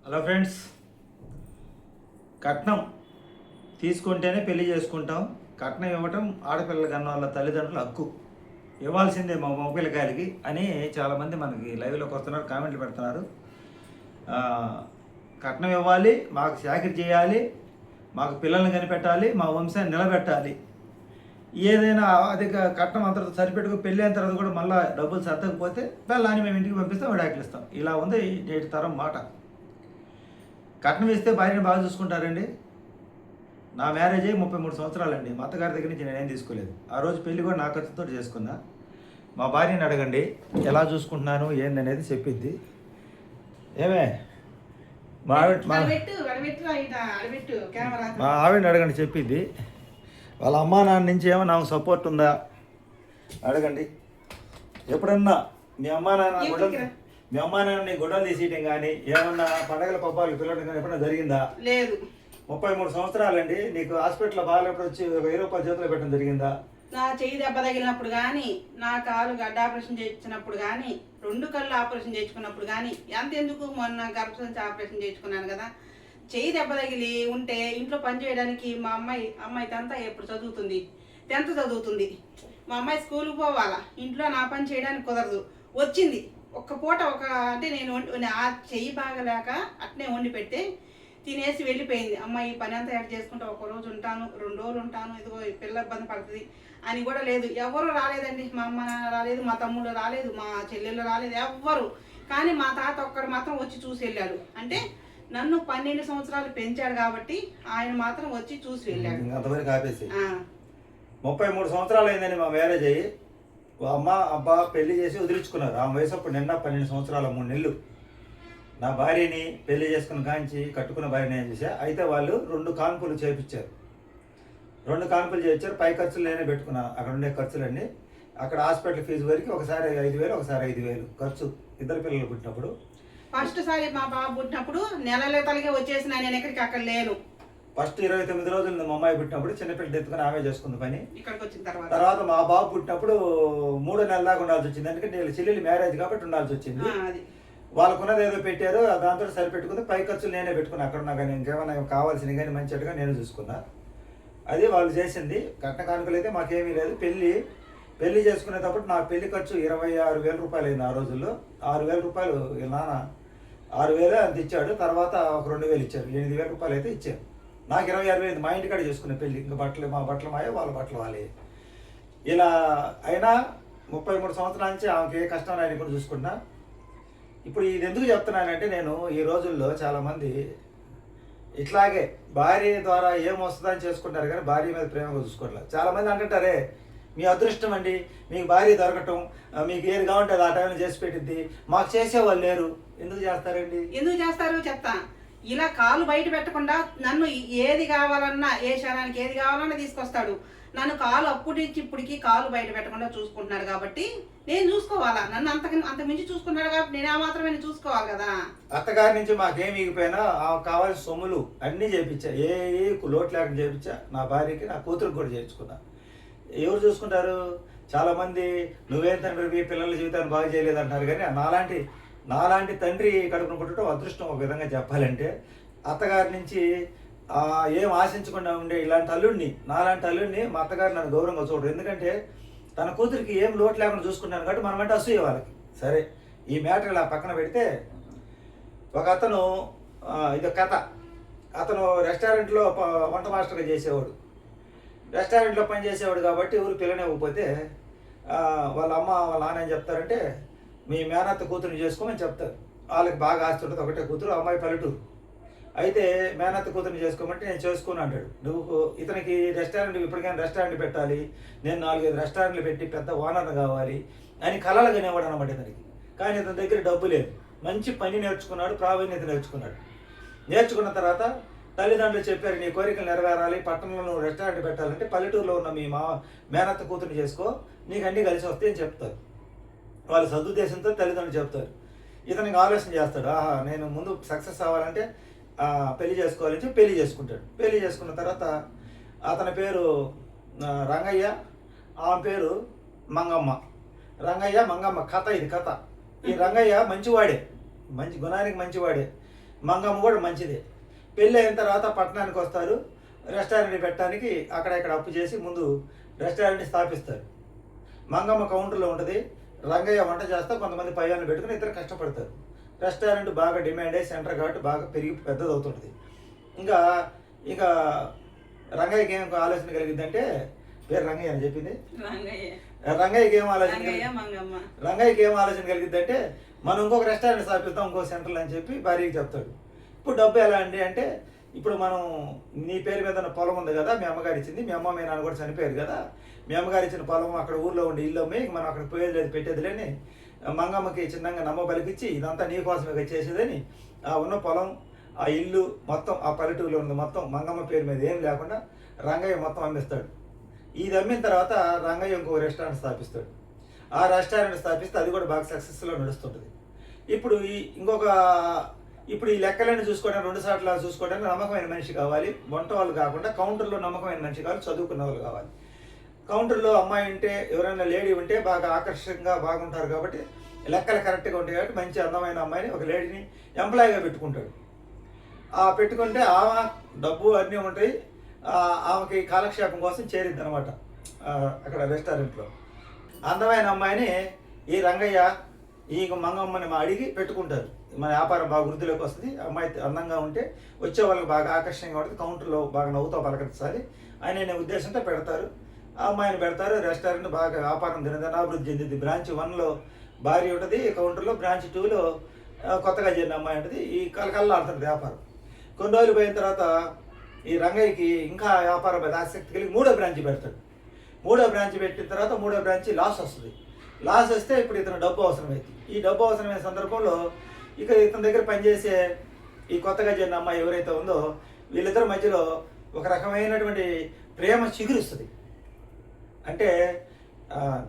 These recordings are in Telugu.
హలో ఫ్రెండ్స్, కట్నం తీసుకుంటేనే పెళ్లి చేసుకుంటాం. కట్నం ఇవ్వటం ఆడపిల్లల కన్నా వాళ్ళ తల్లిదండ్రుల హక్కు. ఇవ్వాల్సిందే మా మగపిల్లకాయలకి అని చాలామంది మనకి లైవ్లోకి వస్తున్నారు, కామెంట్లు పెడుతున్నారు. ఆ, కట్నం ఇవ్వాలి, మాకు చాకరీ చేయాలి, మాకు పిల్లల్ని కనిపెట్టాలి, మా వంశాన్ని నిలబెట్టాలి. ఏదైనా అధిక కట్నం అంతటితో సరిపెట్టుకు పెళ్ళి అయిన తర్వాత కూడా మళ్ళీ డబ్బులు సర్దకపోతే పిల్లని మేము ఇంటికి పంపిస్తాం, విడాకులు ఇస్తాం. ఇలా ఉంది నేటి తరం మాట. కట్నం ఇస్తే భార్యను బాగా చూసుకుంటారండి. నా మ్యారేజ్ అయ్యి 33 సంవత్సరాలండి. మా అత్తగారి దగ్గర నుంచి నేనేం తీసుకోలేదు. ఆ రోజు పెళ్లి కూడా నా ఖర్చుతో చేసుకున్నా. మా భార్యని అడగండి ఎలా చూసుకుంటున్నాను ఏందనేది చెప్పిద్ది. ఏమే మా ఆవిడని అడగండి, చెప్పిద్ది. వాళ్ళ అమ్మా నాన్న నుంచి ఏమో నాకు సపోర్ట్ ఉందా అడగండి. ఎప్పుడన్నా మీ అమ్మా నాన్న గొడవలు తీసేయటం కానీ ఏమన్నా పండగల పబ్బాలు పిల్లడం కానీ ఎప్పుడన్నా జరిగిందా? లేదు. 33 సంవత్సరాలండి. నీకు హాస్పిటల్లో బాగాలేప్పుడు వచ్చి 1000 రూపాయలు చేతిలో పెట్టడం జరిగిందా? నా చెయ్యి దెబ్బ తగిలినప్పుడు కానీ, నా కాలు గడ్డ ఆపరేషన్ చేయించినప్పుడు కానీ, 2 కళ్ళు ఆపరేషన్ చేయించుకున్నప్పుడు కానీ, ఎంతెందుకు మొన్న గర్భసంచి ఆపరేషన్ చేయించుకున్నాను కదా. చెయ్యి దెబ్బ తగిలి ఉంటే ఇంట్లో పని చేయడానికి మా అమ్మాయి 10th చదువుతుంది. మా అమ్మాయి స్కూల్కి పోవాలా, ఇంట్లో నా పని చేయడానికి కుదరదు. వచ్చింది ఒక్క పూట అంటే నేను ఆ చెయ్యి బాగలేక అట్నే వండి పెడితే తినేసి వెళ్ళిపోయింది. అమ్మాయి ఈ పని అంతా యాడ్ చేసుకుంటా, 1 రోజు ఉంటాను, 2 రోజులు ఉంటాను, ఇదిగో పిల్ల ఇబ్బంది పడుతుంది అని కూడా లేదు. ఎవరు రాలేదండి. మా అమ్మ నాన్న రాలేదు, మా తమ్ముళ్ళు రాలేదు, మా చెల్లెళ్ళు రాలేదు, ఎవ్వరు. కానీ మా తాత ఒక్కడు మాత్రం వచ్చి చూసి వెళ్ళాడు. అంటే నన్ను 12 సంవత్సరాలు పెంచాడు కాబట్టి ఆయన మాత్రం వచ్చి చూసి వెళ్ళాడు. అంతవరకు ఆపేసి 33 సంవత్సరాలు అయిందని మా మ్యారేజ్ అయ్యి అమ్మ అబ్బా పెళ్లి చేసి వదిలించుకున్నారు. ఆ వయసు అప్పుడు నిన్న 12 సంవత్సరాల 3 నెలలు. నా భార్యని పెళ్లి చేసుకుని కాంచి కట్టుకున్న భార్యని ఏం చేశా అయితే వాళ్ళు 2 కాన్పులు చేయించారు. 2 కాన్పులు చేయించారు. పై ఖర్చులు నేనే పెట్టుకున్నా. అక్కడ ఉండే ఖర్చులన్నీ అక్కడ హాస్పిటల్ ఫీజు వరకు ఒకసారి 5,000 ఒకసారి 5,000 ఖర్చు. 2 పిల్లలు పుట్టినప్పుడు ఫస్ట్ సారి మా బాబు పుట్టినప్పుడు నెలల తలగే వచ్చేసిన, నేను ఎక్కడికి అక్కడ లేను. ఫస్ట్ 29 రోజులు మా అమ్మాయి పుట్టినప్పుడు చిన్నపిల్లలు ఎత్తుకుని ఆమె చేసుకుంది పని. ఇక్కడికి వచ్చిన తర్వాత మా బాబు పుట్టినప్పుడు 3 నెలల దాకా ఉండాల్సి వచ్చింది. ఎందుకంటే నేను చెల్లెలు మ్యారేజ్ కాబట్టి ఉండాల్సి వచ్చింది. వాళ్ళకున్నది ఏదో పెట్టారు, దాంతో సరిపెట్టుకుంది. పై ఖర్చులు నేనే పెట్టుకున్నా. అక్కడ నాకు ఇంకేమైనా కావాల్సినవి కానీ మంచిగా నేను చూసుకున్నా. అది వాళ్ళు చేసింది. కట్న కానుకలు అయితే మాకేమీ లేదు. పెళ్లి చేసుకునేటప్పుడు నా పెళ్లి ఖర్చు 26,000 రూపాయలు అయింది. ఆ రోజుల్లో 6,000 రూపాయలు నాన్న 6,000 అంత ఇచ్చాడు. తర్వాత ఒక 2,000 ఇచ్చారు. 8,000 రూపాయలు అయితే ఇచ్చారు. నాకు 26,000 మా ఇంటికాడ చేసుకునే పెళ్ళి. ఇంకా మా బట్టలు మాయే, వాళ్ళ బట్టలు వాళ్ళే. ఇలా అయినా 33 సంవత్సరాల నుంచి ఆమెకి ఏ కష్టం రాని కూడా చూసుకుంటున్నా. ఇప్పుడు ఇది ఎందుకు చెప్తున్నానంటే, నేను ఈ రోజుల్లో చాలామంది ఇట్లాగే భార్య ద్వారా ఏమొస్తుందని చేసుకుంటారు కానీ భార్య మీద ప్రేమగా చూసుకోవట్లేదు. చాలామంది అంటుంటారే మీ అదృష్టం అండి, మీకు భార్య దొరకటం, మీకు ఏది కావాలంటే అది ఆ టైంలో చేసి పెట్టిద్ది. మాకు చేసేవాళ్ళు లేరు. ఎందుకు చేస్తారండి? ఎందుకు చేస్తారు చెప్తా. ఇలా కాలు బయట పెట్టకుండా నన్ను ఏది కావాలన్నా, ఏ క్షణానికి ఏది కావాలన్నా తీసుకొస్తాడు. నన్ను కాలు అప్పటికి ఇప్పటికి కాలు బయట పెట్టకుండా చూసుకుంటున్నాడు కాబట్టి నేను చూసుకోవాలా. నన్ను అంత మించి చూసుకున్నాడు కాబట్టి నేను ఆ మాత్రమే చూసుకోవాలి కదా. అత్తగారి నుంచి మాకేం ఇగిపోయినా కావాల్సిన సొమ్ములు అన్నీ చేయించా. ఏ లోటు లేకుండా చేయించా. నా భార్యకి నా కూతురికి కూడా చేయించుకున్నా. ఎవరు చూసుకుంటారు? చాలామంది నువ్వేం తండ్రి పిల్లల జీవితాన్ని బాగా చేయలేదంటున్నారు. కానీ నాలాంటి తండ్రి కడుపును పుట్టడం అదృష్టం ఒక విధంగా చెప్పాలంటే. అత్తగారి నుంచి ఏం ఆశించకుండా ఉండే నాలాంటి అల్లుడిని మా అత్తగారు నన్ను గౌరవంగా చూడరు. ఎందుకంటే తన కూతురికి ఏం లోటు లేకుండా చూసుకుంటాను కాబట్టి మనం అంటే అసూయ వాళ్ళకి. సరే, ఈ మ్యాటర్ ఇలా పక్కన పెడితే ఒక అతను, ఇది కథ. అతను రెస్టారెంట్లో వంట మాస్టర్గా చేసేవాడు. రెస్టారెంట్లో పని చేసేవాడు కాబట్టి ఊరు పిల్లనివ్వకపోతే వాళ్ళ అమ్మ వాళ్ళ నాన్న ఏం చెప్తారంటే మీ మేనత్త కూతురుని చేసుకోమని చెప్తారు. వాళ్ళకి బాగా ఆస్తి ఉంటుంది, ఒకటే కూతురు, అమ్మాయి పల్లెటూరు. అయితే మేనత్త కూతురుని చేసుకోమంటే నేను చేసుకుని అంటాడు. నువ్వు ఇతనికి రెస్టారెంట్ ఇప్పటికైనా రెస్టారెంట్ పెట్టాలి, నేను 4-5 రెస్టారెంట్లు పెట్టి పెద్ద ఓనర్ కావాలి అని కలలు కనేవాడు అనమాట ఇతనికి. కానీ ఇతని దగ్గర డబ్బు లేదు. మంచి పని నేర్చుకున్నాడు, ప్రావీణ్యత నేర్చుకున్నాడు. నేర్చుకున్న తర్వాత తల్లిదండ్రులు చెప్పారు నీ కోరికలు నెరవేరాలి, పట్టణంలో నువ్వు రెస్టారెంట్ పెట్టాలంటే పల్లెటూరులో ఉన్న మీ మేనత్త కూతురుని చేసుకో, నీకు అన్నీ కలిసి వస్తాయని చెప్తారు. వాళ్ళ సదుద్దేశంతో తల్లిదండ్రులు చెప్తారు. ఇతనికి ఆలోచన చేస్తాడు, నేను ముందు సక్సెస్ అవ్వాలంటే పెళ్లి చేసుకోవాలని చెప్పి పెళ్లి చేసుకుంటాడు. పెళ్లి చేసుకున్న తర్వాత అతని పేరు రంగయ్య, ఆమె పేరు మంగమ్మ. రంగయ్య మంగమ్మ కథ. ఇది కథ. ఈ రంగయ్య మంచివాడే, మంచి గుణానికి మంచివాడే. మంగమ్మ కూడా మంచిదే. పెళ్ళి అయిన తర్వాత పట్టణానికి వస్తారు, రెస్టారెంట్ పెట్టడానికి అక్కడ ఇక్కడ అప్పు చేసి ముందు రెస్టారెంట్ స్థాపిస్తారు. మంగమ్మ కౌంటర్లో ఉంటుంది, రంగయ్య వంట చేస్తా, కొంతమంది పైవాళ్ళని పెట్టుకుని ఇద్దరు కష్టపడతారు. రెస్టారెంట్ బాగా డిమాండ్ అయ్యి సెంటర్ కాబట్టి బాగా పెరిగి పెద్దది అవుతుంటుంది. ఇంకా ఇక రంగయ్యకి ఏం ఆలోచన కలిగిందంటే, పేరు రంగయ్య అని చెప్పింది, రంగయ్యకి ఏం ఆలోచన రంగయ్యకి ఏం ఆలోచన కలిగిద్దంటే, మనం ఇంకొక రెస్టారెంట్ స్థాపిస్తాం ఇంకో సెంటర్లో అని చెప్పి భార్యకి చెప్తాడు. ఇప్పుడు డబ్బు ఎలా అండి అంటే, ఇప్పుడు మనం నీ పేరు మీద ఉన్న పొలం ఉంది కదా, మీ అమ్మగారు ఇచ్చింది, మీ అమ్మ మీ నాన్న కూడా చనిపోయారు కదా, మీ అమ్మగారు ఇచ్చిన పొలం అక్కడ ఊర్లో ఉండి ఇల్లు అమ్మి మనం అక్కడ పోయేది లేదు పెట్టేది లేని మంగమ్మకి చిన్నగా నమ్మ బలికిచ్చి ఇదంతా నీ కోసమే చేసేదని ఆ ఉన్న పొలం ఆ ఇల్లు మొత్తం ఆ పల్లెటూరులో ఉంది మొత్తం మంగమ్మ పేరు మీద ఏం లేకుండా రంగయ్య మొత్తం అమ్మిస్తాడు. ఇది అమ్మిన తర్వాత రంగయ్య ఇంకో రెస్టారెంట్ స్థాపిస్తాడు. ఆ రెస్టారెంట్ స్థాపిస్తే అది కూడా బాగా సక్సెస్ఫుల్గా నడుస్తుంటుంది. ఇప్పుడు ఇప్పుడు ఈ లెక్కలన్నీ చూసుకోవడానికి, 2 సార్లు చూసుకోవడానికి నమ్మకమైన మనిషి కావాలి. వంట వాళ్ళు కాకుండా కౌంటర్లో నమ్మకమైన మనిషి కావాలి, చదువుకున్న వాళ్ళు కావాలి. కౌంటర్లో అమ్మాయి ఉంటే, ఎవరైనా లేడీ ఉంటే బాగా ఆకర్షకంగా బాగుంటారు కాబట్టి లెక్కలు కరెక్ట్గా ఉంటాయి కాబట్టి మంచి అందమైన అమ్మాయిని ఒక లేడీని ఎంప్లాయీగా పెట్టుకుంటాడు. పెట్టుకుంటే ఆమె డబ్బు అన్నీ ఉంటాయి, ఆమెకి కాలక్షేపం కోసం చేరిద్ది అనమాట. అక్కడ రెస్టారెంట్లో అందమైన అమ్మాయిని ఈ రంగయ్య ఈ మంగమ్మని అడిగి పెట్టుకుంటారు. మన వ్యాపారం బాగా వృద్ధిలోకి వస్తుంది, అమ్మాయి అందంగా ఉంటే వచ్చే వాళ్ళకి బాగా ఆకర్షణీయంగా ఉంటుంది, కౌంటర్లో బాగా నవ్వుతో పలకరించాలి అనే ఉద్దేశంతో పెడతారు. ఆ అమ్మాయిని పెడతారు. రెస్టారెంట్ బాగా వ్యాపారం దినదినాభివృద్ధి చెందింది. బ్రాంచ్ 1లో భార్య ఉంటుంది కౌంటర్లో, బ్రాంచ్ 2లో కొత్తగా చేరిన అమ్మాయి ఉంటుంది. ఈ కలకల్లా ఆడుతుంది వ్యాపారం. కొన్ని రోజులు పోయిన తర్వాత ఈ రంగయ్యకి ఇంకా వ్యాపారం మీద ఆసక్తి కలిగి 3వ బ్రాంచ్ పెడతాడు. 3వ బ్రాంచ్ పెట్టిన తర్వాత 3వ బ్రాంచ్ లాస్ వస్తుంది. లాస్ వస్తే ఇప్పుడు ఇతను డబ్బు అవసరమైంది. ఈ డబ్బు అవసరమైన సందర్భంలో ఇక ఇతని దగ్గర పనిచేసే ఈ కొత్తగా చేరిన అమ్మాయి ఎవరైతే ఉందో వీళ్ళిద్దరి మధ్యలో ఒక రకమైనటువంటి ప్రేమ చిగురుస్తుంది. అంటే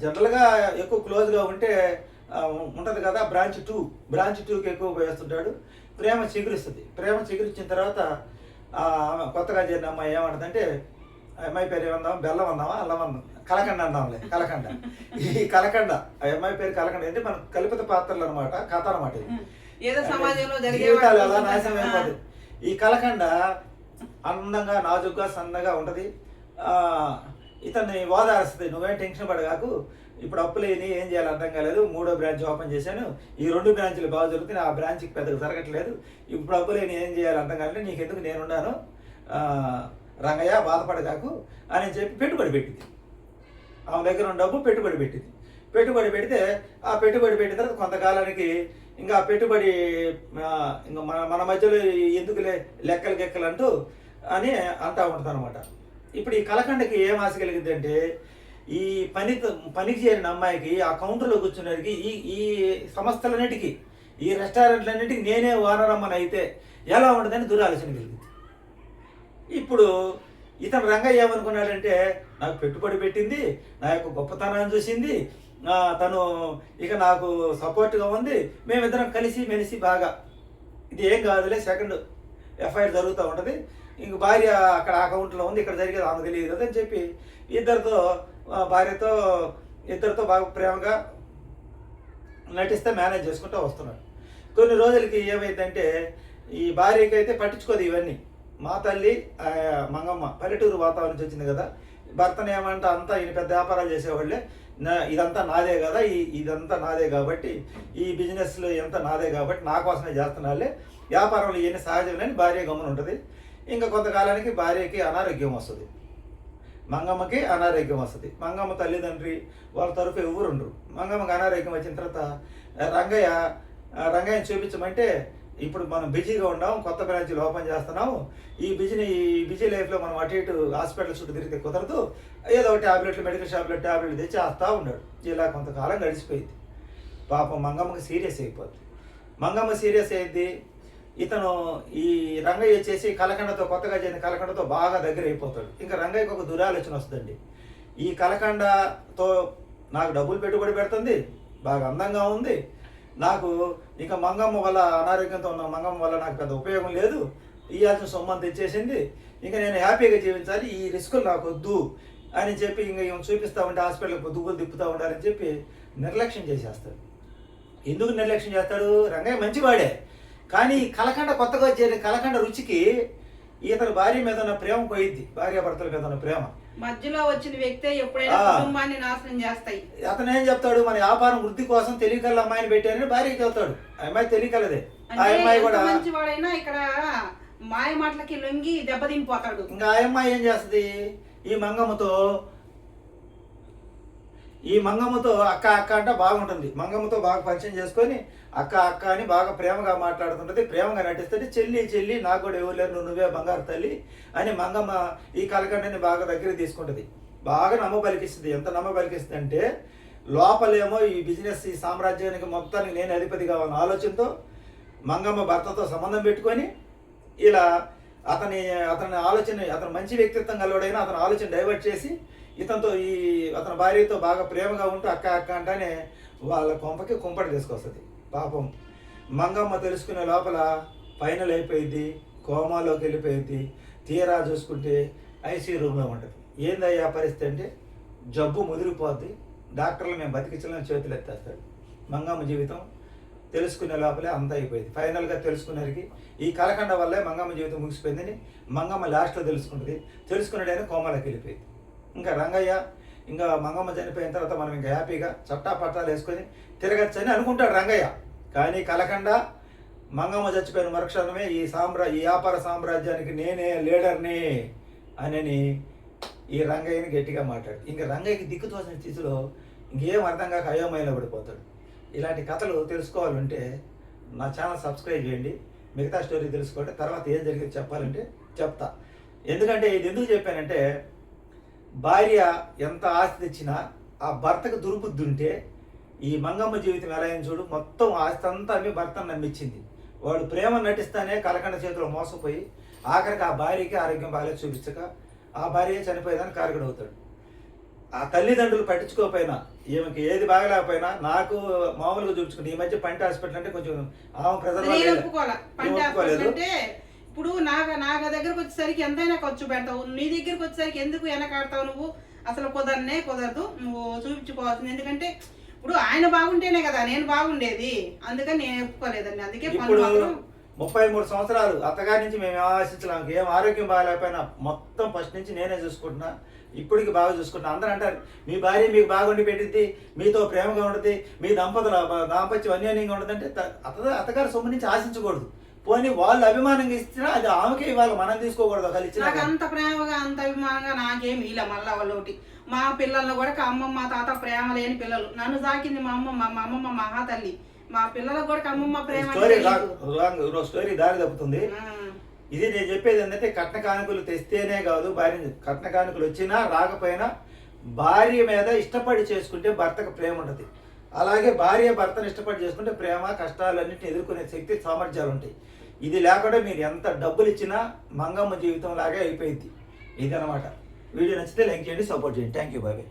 జనరల్గా ఎక్కువ క్లోజ్గా ఉంటే ఉంటుంది కదా, బ్రాంచ్ 2కి ఎక్కువ వేస్తుంటాడు. ప్రేమ చిగురిస్తుంది. ప్రేమ చిగురించిన తర్వాత కొత్తగా చేరిన అమ్మాయి ఏమంటుందంటే, అమ్మాయి పేరు ఏమందాం, బెల్లం అందామా అల్లం అందాం, కలకండ అందాంలే, కలకండ. ఈ కలకండ ఆ అమ్మాయి పేరు కలకండ అంటే మన కల్పిత పాత్రలు అనమాట, కథ అనమాట. జీవితాలు ఎలా నాశనం అయిపోతుంది. ఈ కలకండ అందంగా నాజుగ్గా సన్నగా ఉంటుంది. ఇతన్ని ఓదారుస్తుంది, నువ్వేం టెన్షన్ పడగాకు, ఇప్పుడు అప్పులేని ఏం చేయాలి అర్థం కాలేదు, 3వ బ్రాంచ్ ఓపెన్ చేశాను, ఈ 2 బ్రాంచ్లు బాగా జరుగుతున్నాయి, ఆ బ్రాంచ్కి పెద్దగా జరగట్లేదు, ఇప్పుడు అప్పులేని ఏం చేయాలి అర్థం కాలేదు, నీకెందుకు నేనున్నాను రంగయ్య బాధపడగాకు అని చెప్పి పెట్టుబడి పెట్టింది. ఆమె దగ్గర ఉన్న డబ్బు పెట్టుబడి పెట్టింది. పెట్టుబడి పెడితే ఆ పెట్టుబడి పెట్టిన తర్వాత కొంతకాలానికి ఇంకా ఆ పెట్టుబడి ఇంకా మన మధ్యలో ఎందుకు లెక్కలు గెక్కలు అంటూ అని అంటూ ఉంటుంది అనమాట. ఇప్పుడు ఈ కలకండకి ఏం ఆశ కలిగింది అంటే, ఈ పనికి చేరిన అమ్మాయికి ఆ కౌంటర్లో కూర్చున్నడికి ఈ సంస్థలన్నిటికీ ఈ రెస్టారెంట్లన్నిటికీ నేనే ఓనరమ్మని అయితే ఎలా ఉంటుందని దురాలోచన కలిగింది. ఇప్పుడు ఇతను రంగయ్య ఏమనుకున్నాడంటే, నాకు పెట్టుబడి పెట్టింది, నా యొక్క గొప్పతనాన్ని చూసింది, తను ఇక నాకు సపోర్ట్గా ఉంది, మేమిద్దరం కలిసి మెలిసి బాగా ఇది ఏం కాదులే, సెకండ్ ఎఫ్ఐఆర్ జరుగుతూ ఉంటుంది, ఇంక భార్య అక్కడ ఆ కౌంటర్లో ఉంది, ఇక్కడ జరిగేది ఆమె తెలియదు కదా అని చెప్పి ఇద్దరితో బాగా ప్రేమగా నటిస్తే మేనేజ్ చేసుకుంటూ వస్తున్నాడు. కొన్ని రోజులకి ఏమైందంటే, ఈ భార్యకి అయితే పట్టించుకోదు ఇవన్నీ. మా తల్లి మంగమ్మ పల్లెటూరు వాతావరణం నుంచి వచ్చింది కదా, భర్తను ఏమంటే అంతా ఈయన పెద్ద వ్యాపారాలు చేసేవాళ్ళే, ఇదంతా నాదే కదా, ఇదంతా నాదే కాబట్టి, ఈ బిజినెస్లో ఎంత నాదే కాబట్టి నా కోసమే చేస్తున్నాళ్ళే, వ్యాపారంలో ఇవన్నీ సహజమని భార్య గమనం ఉంటుంది. ఇంకా కొంతకాలానికి భార్యకి అనారోగ్యం వస్తుంది, మంగమ్మకి అనారోగ్యం వస్తుంది. మంగమ్మ తల్లిదండ్రి వాళ్ళ తరఫు ఎవరు ఉండరు. మంగమ్మకి అనారోగ్యం వచ్చిన తర్వాత రంగయ్యని చూపించమంటే, ఇప్పుడు మనం బిజీగా ఉన్నాం, కొత్త బ్రాంచ్లు ఓపెన్ చేస్తున్నాము, ఈ బిజీ లైఫ్లో మనం అటు ఇటు హాస్పిటల్ చుట్టూ తిరిగితే కుదరదు, ఏదో ట్యాబ్లెట్లు మెడికల్ షాప్లో ట్యాబ్లెట్లు తెచ్చి వేస్తూ ఉన్నాడు. ఇలా కొంతకాలం గడిచిపోయింది. పాపం మంగమ్మకి సీరియస్ అయిపోద్ది. మంగమ్మ సీరియస్ అయింది. ఇతను ఈ రంగయ్య వచ్చేసి కలకండతో, కొత్తగా చేరిన కలకండతో బాగా దగ్గర అయిపోతాడు. ఇంకా రంగయ్యకి ఒక దురాలోచన వస్తుందండి, ఈ కలకండతో నాకు డబ్బులు పెట్టుబడి పెడుతుంది, బాగా అందంగా ఉంది, నాకు ఇంకా మంగమ్మ వల్ల అనారోగ్యంతో ఉన్న మంగమ్మ వల్ల నాకు పెద్ద ఉపయోగం లేదు, ఇవ్వాల్సిన సొమ్మని తెచ్చేసింది, ఇంకా నేను హ్యాపీగా జీవించాలి, ఈ రిస్కులు నాకు వద్దు అని చెప్పి ఇంకా ఏం చూపిస్తూ ఉంటే హాస్పిటల్కి దువ్వులు తిప్పుతూ ఉండాలని చెప్పి నిర్లక్ష్యం చేసేస్తాడు. ఎందుకు నిర్లక్ష్యం చేస్తాడు? రంగయ్య మంచివాడే, కానీ కలకండ కొత్తగా వచ్చే కలకండ రుచికి ఇతని భార్య మీద ఉన్న ప్రేమ పోయిద్ది, భార్యాభర్తల మీద ఉన్న ప్రేమ. మధ్యలో వచ్చిన వ్యక్తే ఎప్పుడైనా కుటుంబాన్ని నాశనం చేస్తాయి. అతను ఏం చెప్తాడు, మన వ్యాపారం వృద్ధి కోసం తెలియకల్ల అమ్మాయిని పెట్టారని భార్యకి చెప్తాడు. ఆ అమ్మాయి తెలియకలదే. ఆ అమ్మాయి కూడా మంచివాడైనా ఇక్కడ మాయ మాటలకి లొంగి దెబ్బతింపోతాడు. ఇంకా ఆ అమ్మాయి ఏం చేస్తుంది, ఈ మంగమ్మతో అక్క అక్క అంటే బాగుంటుంది. మంగమ్మతో బాగా పరిచయం చేసుకొని అక్క అక్క అని బాగా ప్రేమగా మాట్లాడుతుంటుంది, ప్రేమగా నటిస్తుంది. చెల్లి చెల్లి నాకు కూడా ఎవరు లేరు, నువ్వే బంగారు తల్లి అని మంగమ్మ ఈ కలకండని బాగా దగ్గర తీసుకుంటుంది, బాగా నమ్మబలికిస్తుంది. ఎంత నమ్మబలికిస్తుంది అంటే లోపలేమో ఈ బిజినెస్ ఈ సామ్రాజ్యానికి మొత్తానికి నేను అధిపతి కావాలని ఆలోచనతో మంగమ్మ భర్తతో సంబంధం పెట్టుకొని ఇలా అతని ఆలోచన, అతను మంచి వ్యక్తిత్వం కలవాడైనా అతని ఆలోచన డైవర్ట్ చేసి ఇతనితో అతని భార్యతో బాగా ప్రేమగా ఉంటూ అక్క అక్క అంటానే వాళ్ళ కొంపకి కుంపటి తీసుకొస్తుంది. పాపం మంగమ్మ తెలుసుకునే లోపల ఫైనల్ అయిపోయింది, కోమాలోకి వెళ్ళిపోయింది. తీరా చూసుకుంటే ఐసీ రూమ్లో ఉంటుంది. ఏందయ్యా పరిస్థితి అంటే జబ్బు ముదిరిపోద్ది, డాక్టర్లు మేము బతికించలేని చేతులు ఎత్తేస్తాడు. మంగమ్మ జీవితం తెలుసుకునే లోపలే అంతా అయిపోయింది. ఫైనల్గా తెలుసుకునేసరికి ఈ కలకండ వల్లే మంగమ్మ జీవితం ముగిసిపోయిందని మంగమ్మ లాస్ట్లో తెలుసుకునేటైనా కోమాలోకి వెళ్ళిపోయింది. ఇంకా రంగయ్య ఇంకా మంగమ్మ చనిపోయిన తర్వాత మనం ఇంకా హ్యాపీగా చట్టా పట్టాలు వేసుకొని తిరగచ్చని అనుకుంటాడు రంగయ్య. కానీ కలకండ మంగమ్మ చచ్చిపోయిన మరుక్షణమే ఈ వ్యాపార సామ్రాజ్యానికి నేనే లీడర్ని అని ఈ రంగయ్యని గట్టిగా మాట్లాడు. ఇంకా రంగయ్యకి దిక్కుతోసిన స్థితిలో ఇంకేం అర్థం కాక అయోమయంలో పడిపోతాడు. ఇలాంటి కథలు తెలుసుకోవాలంటే నా ఛానల్ సబ్స్క్రైబ్ చేయండి. మిగతా స్టోరీ తెలుసుకోండి. తర్వాత ఏం జరిగింది చెప్పాలంటే చెప్తా. ఎందుకంటే ఇది ఎందుకు చెప్పానంటే భార్య ఎంత ఆస్తి తెచ్చినా ఆ భర్తకు దుర్బుద్ధి ఉంటే ఈ మంగమ్మ జీవితం ఎలా అయింది చూడు, మొత్తం ఆస్తి అంతా అమ్మి భర్తను నమ్మించింది. వాడు ప్రేమ నటిస్తానే కలకండ చేతిలో మోసపోయి ఆఖరికి ఆ భార్యకి ఆరోగ్యం బాగా చూపించక ఆ భార్య చనిపోయేదానికి కారకుడు అవుతాడు. ఆ తల్లిదండ్రులు పట్టించుకోకపోయినా ఈమెకి ఏది బాగలేకపోయినా నాకు మామూలుగా చూపించుకుంది. ఈ మధ్య పంట హాస్పిటల్ అంటే కొంచెం ఆమె ఒప్పుకోలేదు. ఇప్పుడు నా దగ్గరకు వచ్చేసరికి ఎంతైనా ఖర్చు పెడతావు, నీ దగ్గరకు వచ్చేసరికి ఎందుకు వెనకాడతావు నువ్వు? అసలు కుదరదు, నువ్వు చూపించుకోవాల్సింది. ఎందుకంటే ఇప్పుడు ఆయన బాగుంటేనే కదా నేను బాగుండేది, అందుకని నేను ఒప్పుకోలేదండి. అందుకే 33 సంవత్సరాలు అత్తగారి నుంచి మేము ఆశించలేము. ఏం ఆరోగ్యం బాగాలేకపోయినా మొత్తం ఫస్ట్ నుంచి నేనే చూసుకుంటున్నా, ఇప్పటికి బాగా చూసుకుంటున్నా. అందరూ అంటారు మీ భార్య మీకు బాగుండి పెట్టింది, మీతో ప్రేమగా ఉంటుంది, మీ దాంపత్యం అన్యోన్యంగా ఉంటుందంటే అత్తగారి సొమ్ము నుంచి ఆశించకూడదు. పోనీ వాళ్ళు అభిమానంగా ఇచ్చినా అది ఆమెకే ఇవ్వాలి, మనం తీసుకోకూడదు. నాకు అంత ప్రేమగా అంత అభిమానంగా నాకేమి ఇలా మళ్ళా వాళ్ళు ఒకటి మా పిల్లలను కూడా అమ్మమ్మ తాత ప్రేమ లేని పిల్లలు, నన్ను సాకింది మా అమ్మమ్మ మహా తల్లి. మా పిల్లలకు కూడా అమ్మమ్మ ప్రేమ. స్టోరీ దారి తప్పుతుంది. ఇది నేను చెప్పేది ఏంటంటే కట్న కానుకలు తెస్తేనే కాదు, భార్య కట్న కానుకలు వచ్చినా రాకపోయినా భార్య మీద ఇష్టపడి చేసుకుంటే భర్తకు ప్రేమ ఉంటుంది. అలాగే భార్య భర్తను ఇష్టపడి చేసుకుంటే ప్రేమ కష్టాలన్నింటిని ఎదుర్కొనే శక్తి సామర్థ్యాలు ఉంటాయి. ఇది లేకుండా మీరు ఎంత డబ్బులు ఇచ్చినా మంగమ్మ జీవితం లాగే అయిపోయింది. ఇది అనమాట. వీడియో నచ్చితే లైక్ చేయండి, సపోర్ట్ చేయండి. Thank you, bye.